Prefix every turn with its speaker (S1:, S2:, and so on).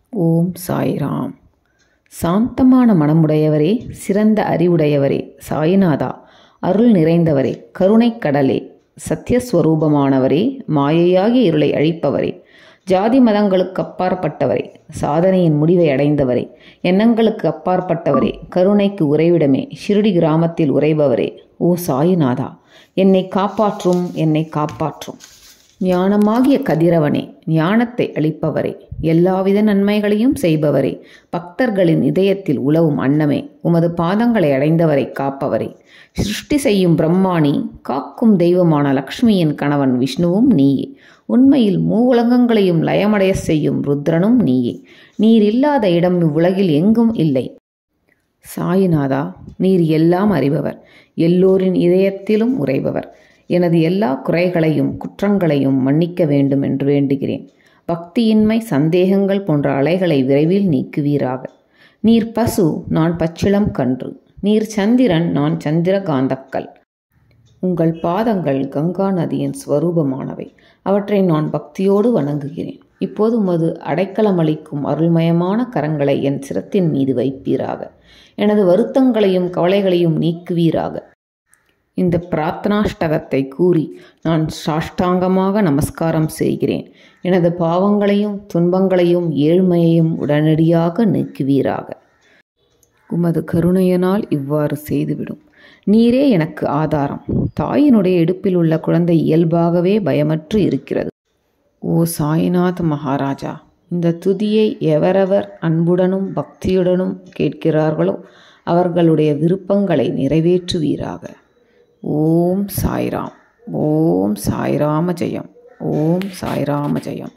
S1: ஓம் சாய்ராம். சாந்தமான மனமுடையவரே, சிறந்த அறிவுடையவரே, சாய்நாதா, அருள் நிறைந்தவரே, கருணைக் கடலே, சத்தியஸ்வரூபமானவரே, மாயையாகி இருளை அழிப்பவரே, ஜாதி மதங்களுக்கு அப்பாற்பட்டவரே, சாதனையின் முடிவை அடைந்தவரே, எண்ணங்களுக்கு அப்பாற்பட்டவரே, கருணைக்கு உறைவிடமே, ஷிரடி கிராமத்தில் உறைபவரே, ஓ சாய்நாதா, என்னை காப்பாற்றும், என்னை காப்பாற்றும். ஞானமாகிய கதிரவனே, ஞானத்தை அளிப்பவரே, எல்லாவித நன்மைகளையும் செய்பவரே, பக்தர்களின் இதயத்தில் உலவும் அன்னமே, உமது பாதங்களை அடைந்தவரை காப்பவரே, சிருஷ்டி செய்யும் பிரம்மாணி, காக்கும் தெய்வமான லக்ஷ்மியின் கணவன் விஷ்ணுவும் நீயே, உண்மையில் மூவுலகங்களையும் லயமடைய செய்யும் ருத்ரனும் நீயே, நீர் இல்லாத இடம் இவ்வுலகில் எங்கும் இல்லை. சாய்நாதா, நீர் எல்லாம் அறிபவர், எல்லோரின் இதயத்திலும் உறைபவர். எனது எல்லா குறைகளையும் குற்றங்களையும் மன்னிக்க வேண்டும் என்று வேண்டுகிறேன். பக்தியின்மை, சந்தேகங்கள் போன்ற அலைகளை விரைவில் நீக்குவீராக. நீர் பசு, நான் பச்சிளம் கன்று. நீர் சந்திரன், நான் சந்திரகாந்தக்கல். உங்கள் பாதங்கள் கங்கா நதியின் ஸ்வரூபமானவை. அவற்றை நான் பக்தியோடு வணங்குகிறேன். இப்போது உமது அடைக்கலமளிக்கும் அருள்மயமான கரங்களை என் சிரத்தின் மீது வைப்பீராக. எனது வருத்தங்களையும் கவலைகளையும் நீக்குவீராக. இந்த பிரார்த்தனாஷ்டகத்தை கூறி நான் சாஷ்டாங்கமாக நமஸ்காரம் செய்கிறேன். எனது பாவங்களையும் துன்பங்களையும் ஏழ்மையையும் உடனடியாக நீக்குவீராக. உமது கருணையினால் இவ்வாறு செய்துவிடும். நீரே எனக்கு ஆதாரம். தாயினுடைய இடுப்பில் உள்ள குழந்தை இயல்பாகவே பயமற்று இருக்கிறது. ஓ சாய்நாத் மகாராஜா, இந்த துதியை எவரவர் அன்புடனும் பக்தியுடனும் கேட்கிறார்களோ அவர்களுடைய விருப்பங்களை நிறைவேற்றுவீராக. ஓம் சாய்ராம். ஓம் சாய்ராம ஜெயம். ஓம் சாய்ராம ஜெயம்.